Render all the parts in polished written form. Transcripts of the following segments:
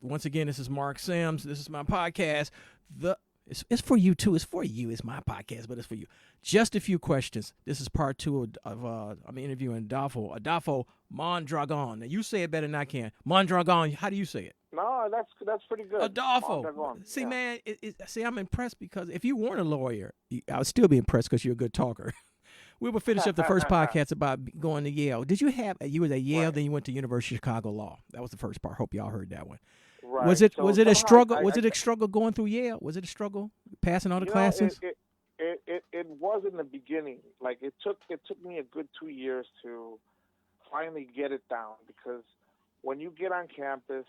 Once again, this is Marc Sims. This is my podcast. It's for you too. It's for you. It's my podcast, but it's for you. Just a few questions. This is part two of I'm interviewing Adolfo Mondragon. Now you say it better than I can. Mondragon. How do you say it? No, that's pretty good. Adolfo. Mondragon. See, Yeah. man. See, I'm impressed because if you weren't a lawyer, I would still be impressed because you're a good talker. We will finish up the first podcast about going to Yale. Did you have you was at Yale, Right. then you went to University of Chicago Law? That was the first part. Hope y'all heard that one. Was Right. it So was it a somehow struggle? Was it a struggle going through Yale? Was it a struggle passing all the you know, classes? it was in the beginning. Like it took me a good 2 years to finally get it down because when you get on campus,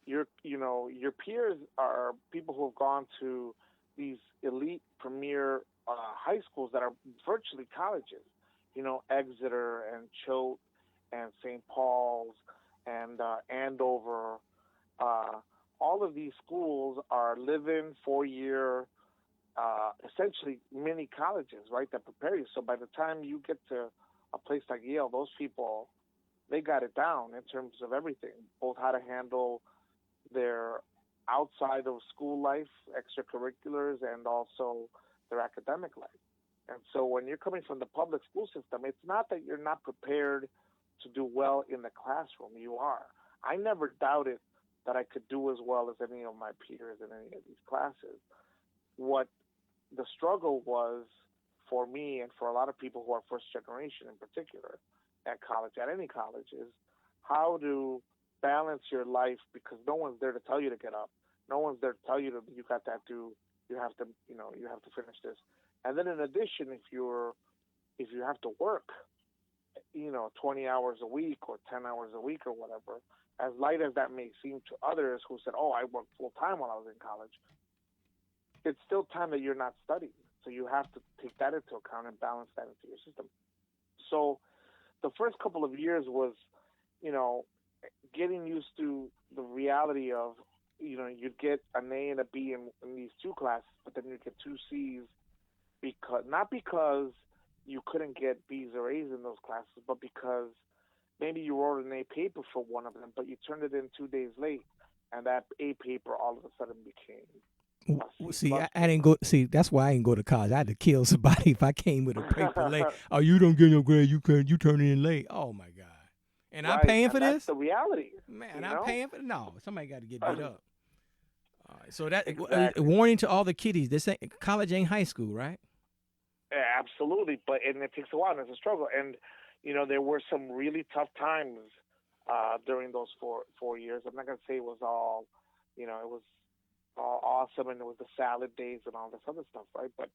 your peers are people who have gone to these elite premier high schools that are virtually colleges. Exeter and Choate and St. Paul's and Andover. Uh, all of these schools are live-in 4-year, essentially mini colleges, right? That prepare you. So by the time you get to a place like Yale, those people they got it down in terms of everything, both how to handle their outside of school life, extracurriculars, and also their academic life. And so when you're coming from the public school system, it's not that you're not prepared to do well in the classroom. You are. I never doubted that I could do as well as any of my peers in any of these classes. What the struggle was for me and for a lot of people who are first generation in particular at college, at any college, is how to balance your life because no one's there to tell you to get up. No one's there to tell you that you got that do. You have to, you have to finish this. And then in addition, if you have to work, 20 hours a week or 10 hours a week or whatever, as light as that may seem to others who said, "Oh, I worked full time while I was in college," it's still time that you're not studying. So you have to take that into account and balance that into your system. So the first couple of years was, you know, getting used to the reality of, you'd get an A and a B in these two classes, but then you'd get two C's because not because you couldn't get B's or A's in those classes, but because maybe you wrote an A paper for one of them, but you turned it in 2 days late, and that A paper all of a sudden became a C See, plus I didn't paper. go. See, that's why I didn't go to college. I had to kill somebody if I came with a paper late. Oh, you don't get no grade. You turn it in late. Oh my god! And I'm Right, paying for and that's this, the reality, man. you I'm know? paying for no. Somebody got to get beat up. All right, so that Exactly. warning to all the kiddies: this ain't college, ain't high school, right? Yeah, absolutely, but and it takes a while, and it's a struggle. And there were some really tough times during those four years. I'm not gonna say it was all, it was all awesome, and it was the salad days and all this other stuff, right? But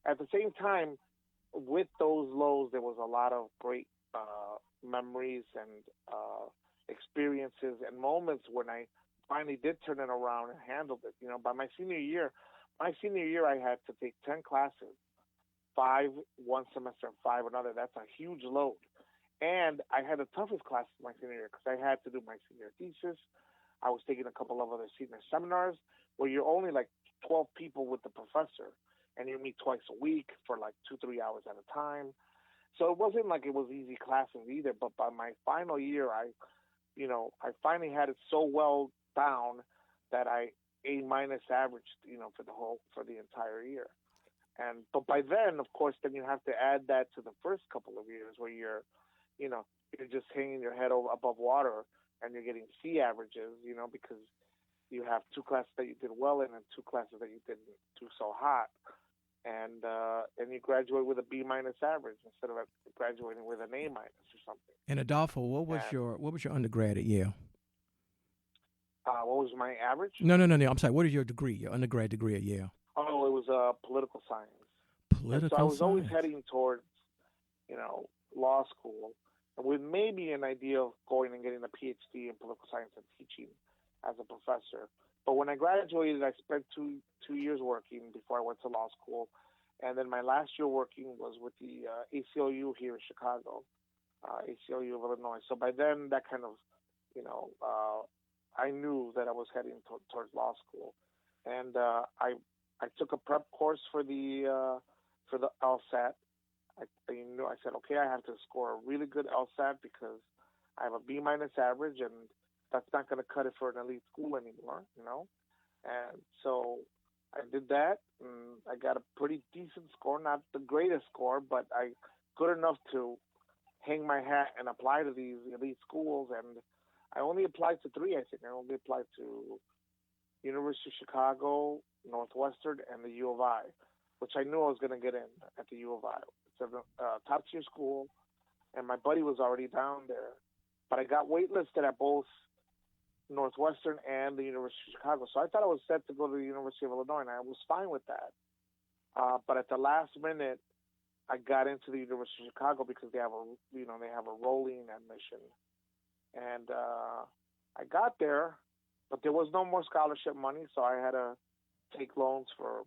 at the same time, with those lows, there was a lot of great memories and experiences and moments when I finally did turn it around and handled it. By my senior year, I had to take 10 classes, five one semester and five another. That's a huge load. And I had the toughest classes my senior year because I had to do my senior thesis. I was taking a couple of other senior seminars where you're only like 12 people with the professor and you meet twice a week for like 2, 3 hours at a time. So it wasn't like it was easy classes either. But by my final year, I finally had it so well down that I A minus averaged, for the entire year. But by then, of course, then you have to add that to the first couple of years where you know, you're just hanging your head over above water and you're getting C averages, because you have two classes that you did well in and two classes that you didn't do so hot, and you graduate with a B minus average instead of graduating with an A minus or something. And Adolfo, And what was your undergrad at Yale? what was my average? No, no, no, no. I'm sorry. What is your degree? Your undergrad degree at Yale? Oh, it was political science. And so I Political was always science. heading towards, law school, and with maybe an idea of going and getting a PhD in political science and teaching as a professor. But when I graduated, I spent two years working before I went to law school, and then my last year working was with the ACLU here in Chicago, ACLU of Illinois. So by then, that kind of, I knew that I was heading towards law school, and I took a prep course for the LSAT. I said, okay, I have to score a really good LSAT because I have a B minus average, and that's not going to cut it for an elite school anymore, And so I did that, and I got a pretty decent score, not the greatest score, but I good enough to hang my hat and apply to these elite schools. And I only applied to three, I think. I only applied to University of Chicago, Northwestern, and the U of I, which I knew I was going to get in at the U of I. It's a top tier school, and my buddy was already down there. But I got waitlisted at both Northwestern and the University of Chicago. So I thought I was set to go to the University of Illinois, and I was fine with that. But at the last minute, I got into the University of Chicago because they have a rolling admission, and I got there, but there was no more scholarship money, so I had to take loans for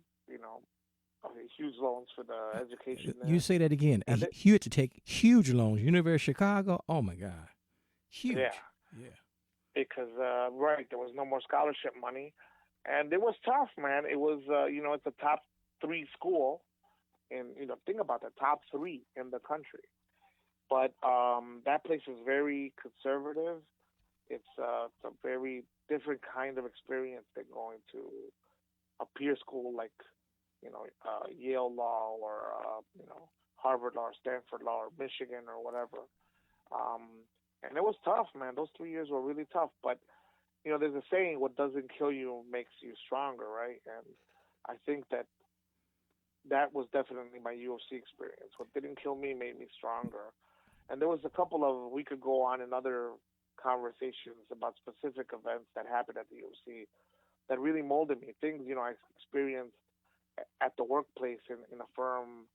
huge loans for the education there. You say that again. You had to take huge loans. University of Chicago. Oh my God, huge. Yeah. Because there was no more scholarship money, and it was tough, man. It was it's a top 3 school, and think about the top 3 in the country. But that place is very conservative. It's a very different kind of experience than going to a peer school like Yale Law or Harvard Law or Stanford Law or Michigan or whatever. And it was tough, man. Those 3 years were really tough. But, there's a saying, what doesn't kill you makes you stronger, right? And I think that was definitely my U of C experience. What didn't kill me made me stronger. And there was we could go on in other conversations about specific events that happened at the U of C that really molded me. Things, I experienced at the workplace in a firm,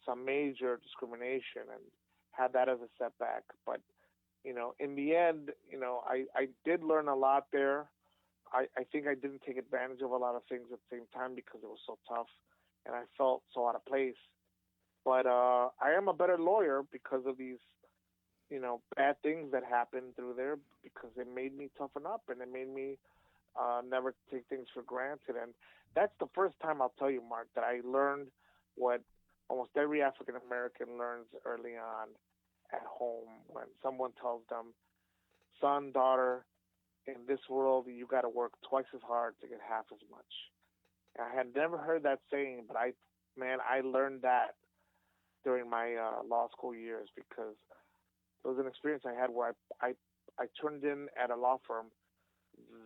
some major discrimination, and had that as a setback. But in the end, I did learn a lot there. I think I didn't take advantage of a lot of things at the same time because it was so tough and I felt so out of place. But I am a better lawyer because of these, bad things that happened through there, because it made me toughen up and it made me never take things for granted. And that's the first time, I'll tell you, Mark, that I learned what almost every African American learns early on at home, when someone tells them, son, daughter, in this world, you got to work twice as hard to get half as much. And I had never heard that saying, but I learned that during my law school years, because it was an experience I had where I turned in at a law firm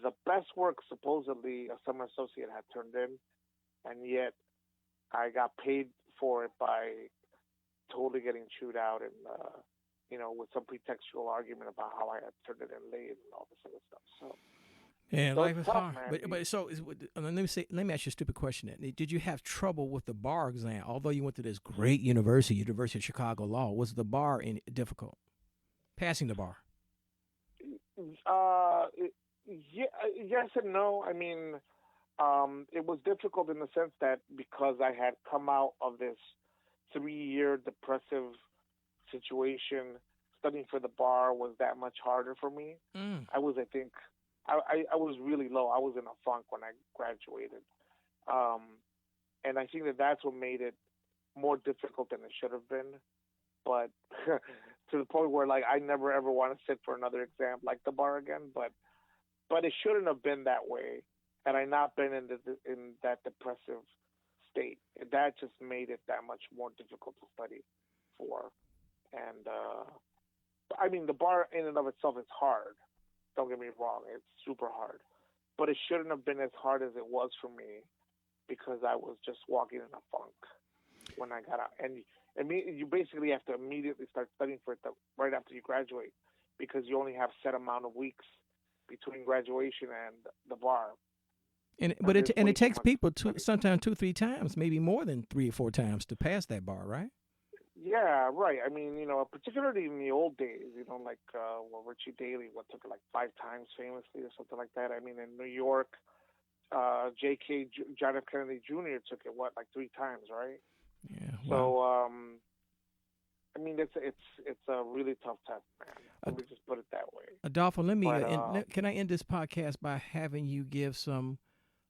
the best work supposedly a summer associate had turned in, and yet I got paid for it by totally getting chewed out and with some pretextual argument about how I had turned it in late and all this other stuff. So yeah, so life is tough, hard. man. But so let me ask you a stupid question. Then. Did you have trouble with the bar exam? Although you went to this great university, University of Chicago Law, was the bar difficult? Passing the bar? Yes and no. I mean, it was difficult in the sense that because I had come out of this 3-year depressive situation, studying for the bar was that much harder for me. I was really low. I was in a funk when I graduated. And I think that's what made it more difficult than it should have been. But to the point where, like, I never ever want to sit for another exam like the bar again. But it shouldn't have been that way had I not been in that depressive state. That just made it that much more difficult to study for. And I mean, the bar in and of itself is hard. Don't get me wrong; it's super hard. But it shouldn't have been as hard as it was for me, because I was just walking in a funk when I got out. And you basically have to immediately start studying for it right after you graduate, because you only have set amount of weeks between graduation and the bar. But it takes people sometimes 2-3 times, maybe more than 3 or 4 times to pass that bar, right? Yeah, right. I mean, particularly in the old days, like Richie Daley, what took it like 5 times famously or something like that. I mean, in New York, John F. Kennedy Jr. took it, like 3 times, right? Yeah. Wow. So, I mean, it's a really tough test, man. Let me just put it that way. Adolfo, can I end this podcast by having you give some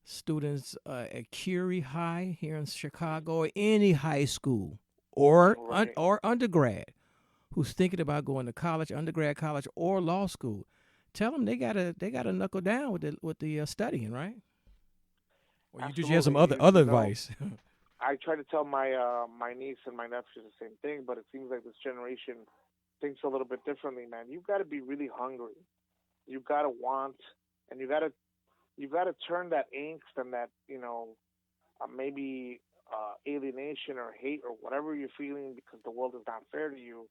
students at Curie High here in Chicago, or any high school, or undergrad, who's thinking about going to college, undergrad college, or law school, tell them they gotta knuckle down with the studying, right? Or you just have some Absolutely. other advice. I try to tell my my niece and my nephews the same thing, but it seems like this generation thinks a little bit differently, man. You've got to be really hungry. You've got to want, and you've got to turn that angst and that maybe alienation or hate or whatever you're feeling because the world is not fair to you,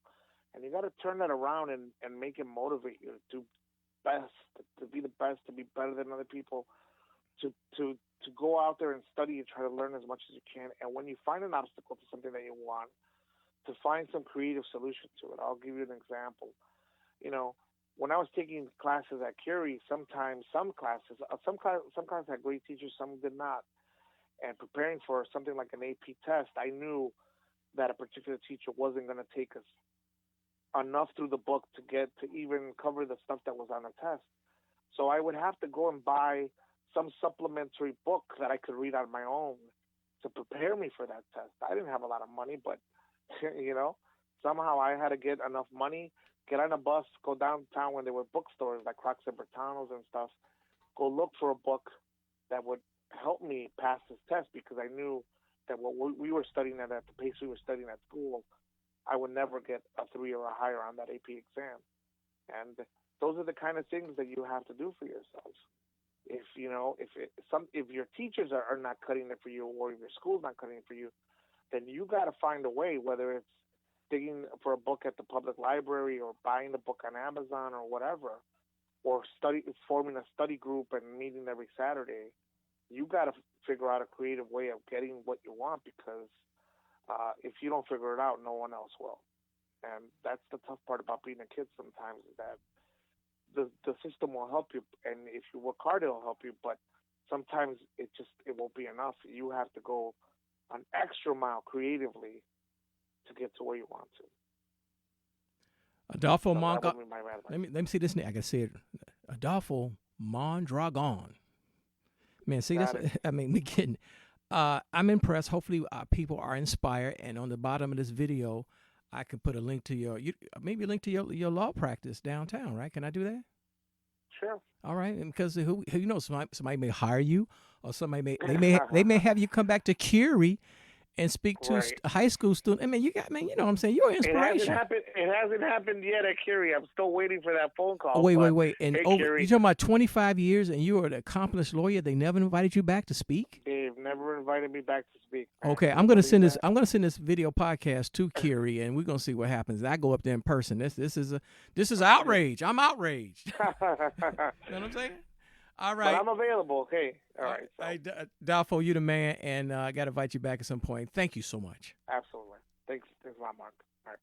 and you got to turn that around and make it motivate you to do best, to be the best, to be better than other people, to go out there and study and try to learn as much as you can. And when you find an obstacle to something that you want, to find some creative solution to it. I'll give you an example. When I was taking classes at Curie, sometimes some classes had great teachers, some did not. And preparing for something like an AP test, I knew that a particular teacher wasn't going to take us enough through the book to get to even cover the stuff that was on the test. So I would have to go and buy some supplementary book that I could read on my own to prepare me for that test. I didn't have a lot of money, but somehow I had to get enough money, get on a bus, go downtown when there were bookstores like Crocs and Bertanos and stuff, go look for a book that would help me pass this test, because I knew that what we were studying at the pace we were studying at school, I would never get a 3 or a higher on that AP exam. And those are the kind of things that you have to do for yourself. If your teachers are not cutting it for you, or if your school's not cutting it for you, then you got to find a way, whether it's digging for a book at the public library or buying the book on Amazon or whatever, or forming a study group and meeting every Saturday. You got to figure out a creative way of getting what you want, because if you don't figure it out, no one else will. And that's the tough part about being a kid sometimes, is that the system will help you, and if you work hard, it'll help you, but sometimes it won't be enough. You have to go an extra mile creatively to get to where you want to. Adolfo So Mondragon. Let me see this name. I can say it. Adolfo Mondragon. Man, see this? We getting. I'm impressed. Hopefully, people are inspired. And on the bottom of this video, I can put a link to your law practice downtown. Right? Can I do that? Sure. All right, and because who knows, somebody may hire you, or they may have you come back to Curie and speak to high school students. I mean, you know what I'm saying? You're an inspiration. It hasn't happened yet at Curie. I'm still waiting for that phone call. Wait. And you're talking about 25 years, and you are an accomplished lawyer. They never invited you back to speak? They've never invited me back to speak. Okay, I'm gonna send this video podcast to Curie, and we're gonna see what happens. I go up there in person. This is outrage. I'm outraged. You know what I'm saying? All right. But I'm available. Okay. All right. So. Adolfo, you the man, and I got to invite you back at some point. Thank you so much. Absolutely. Thanks a lot, Mark. All right.